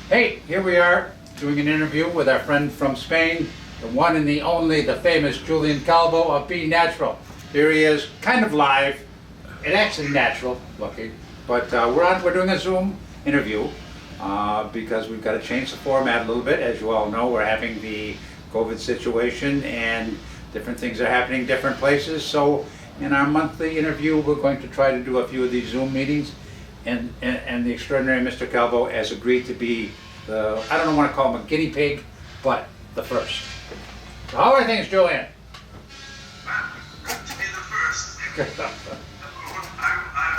Hey, here we are doing an interview with our friend from Spain, the one and the only, the famous Julian Calvo of Be Natural. Here he is, kind of live, and actually natural looking, but we're doing a Zoom interview because we've got to change the format a little bit. As you all know, we're having the COVID situation and different things are happening different places. So in our monthly interview, we're going to try to do a few of these Zoom meetings. And the extraordinary Mr. Calvo has agreed to be the, I don't want to call him a guinea pig, but the first. So how are things, Julian? Well, good to be the first. I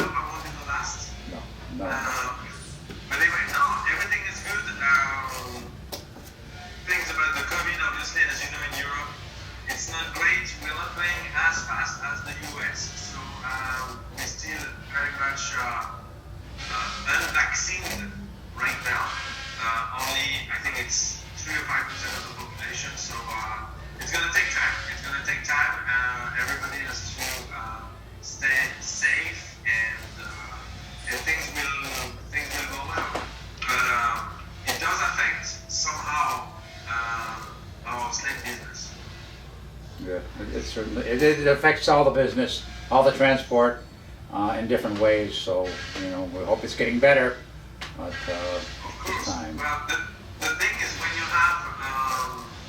hope I won't be the last. No. But anyway, no, everything is good. Things about the COVID, obviously, as you know, in Europe, it's not great. We're not playing as fast as the US. So we're still very much unvaccinated right now. Only, I think it's 3 or 5% of the population. So it's going to take time. It's going to take time. Everybody has to stay safe, and things will go well. But it does affect somehow our slave business. Yeah, it certainly it affects all the business, all the transport in different ways. So you know, we hope it's getting better. But of course. time. Well, the thing is, when you have,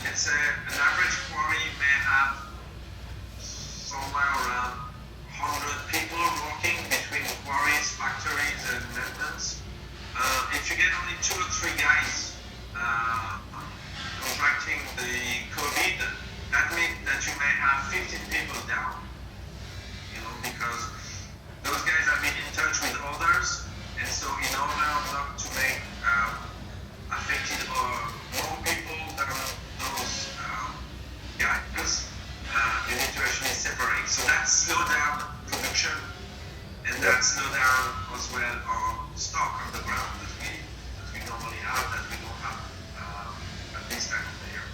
let's say, an average quarry may have somewhere around 100 people working between quarries, factories, and maintenance. If you get only 2 or 3 guys contracting the COVID, that means that you may have 15 people down. You know, because those guys have been in touch with others, and so in order not to make affected or more people than those guys, you need to actually separate. So that slow down production, and that slow down as well our stock on the ground that we normally have, that we don't have at this time of the year.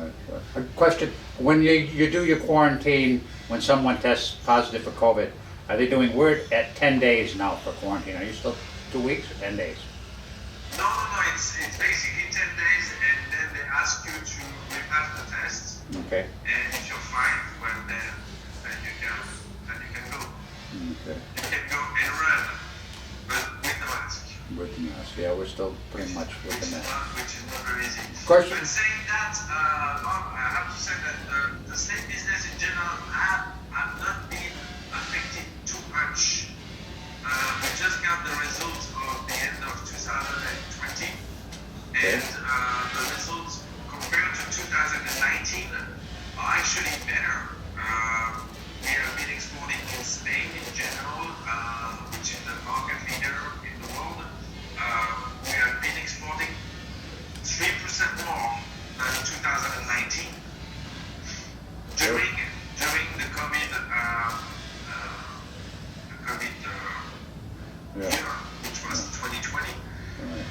Right. A question: when you do your quarantine, when someone tests positive for COVID, are they doing? We're at 10 days now for quarantine. Are you still 2 weeks or 10 days? No. It's basically 10 days, and then they ask you to repass the test. Okay. And if you're fine, well then you can go. Okay. You can go and run, but with the mask. With the mask, yeah, we're still pretty much with the mask. Which is not very easy. Of course. But saying that, Bob, I have to say that the slave business in general have not been affected too much. We just got the results of the end of 2020, and the results compared to 2019 are actually better. We have been exporting in Spain in general, which is the market leader in the world. We have been exporting 3% more than 2019 during the COVID year, which was 2020.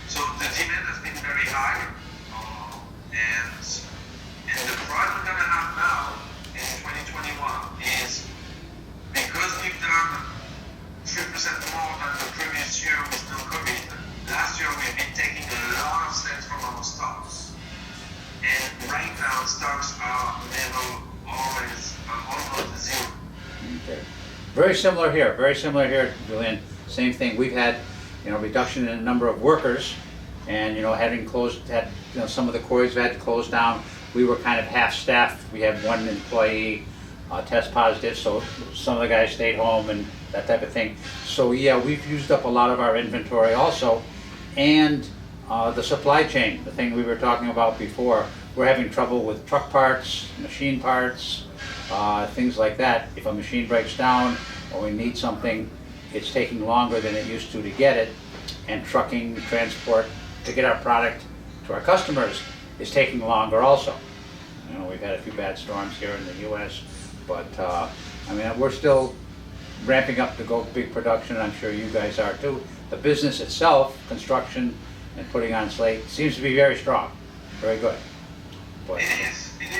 So the demand has been very high, and the problem we're gonna have now in 2021 is because we've done 3% more than the previous year with no COVID. Last year we've been taking a lot of sales from our stocks, and right now stocks are level almost zero. Okay. Very similar here, Julian. Same thing. We've had, reduction in the number of workers, and having some of the quarries had to close down. We were kind of half-staffed. We had one employee test positive, so some of the guys stayed home and that type of thing. So yeah, we've used up a lot of our inventory also, and the supply chain, the thing we were talking about before. We're having trouble with truck parts, machine parts, things like that. If a machine breaks down or we need something, it's taking longer than it used to get it, and trucking, transport to get our product to our customers is taking longer also. We've had a few bad storms here in the US, but we're still ramping up to go big production. I'm sure you guys are too. The business itself, construction and putting on slate, seems to be very strong, very good. But it is in the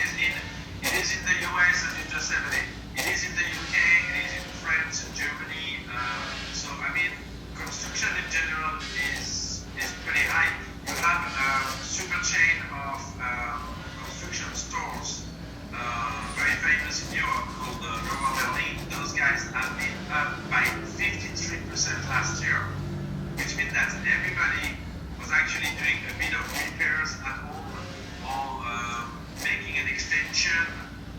US, as you just said. It is in the UK. It is in France and Germany. So construction in general is pretty high. You have last year, which means that everybody was actually doing a bit of repairs at home, or making an extension,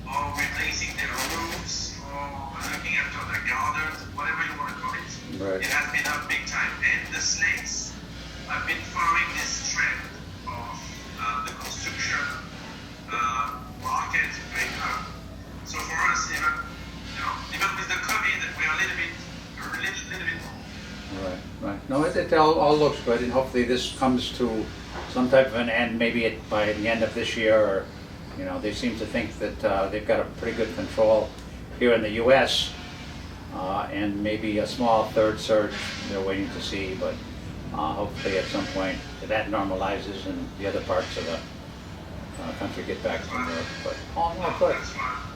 or replacing their roofs, or looking after their gardens, whatever you want to call it. Right. It has been up big time. And the slates have been following this trend of the construction market going up. So for us, even with the COVID, we are a little bit more. Right, right. No, it all looks good, and hopefully this comes to some type of an end, maybe by the end of this year, or, they seem to think that they've got a pretty good control here in the U.S., and maybe a small third surge they're waiting to see, but hopefully at some point that normalizes and the other parts of the country get back to work. But all in all, good. That's fine.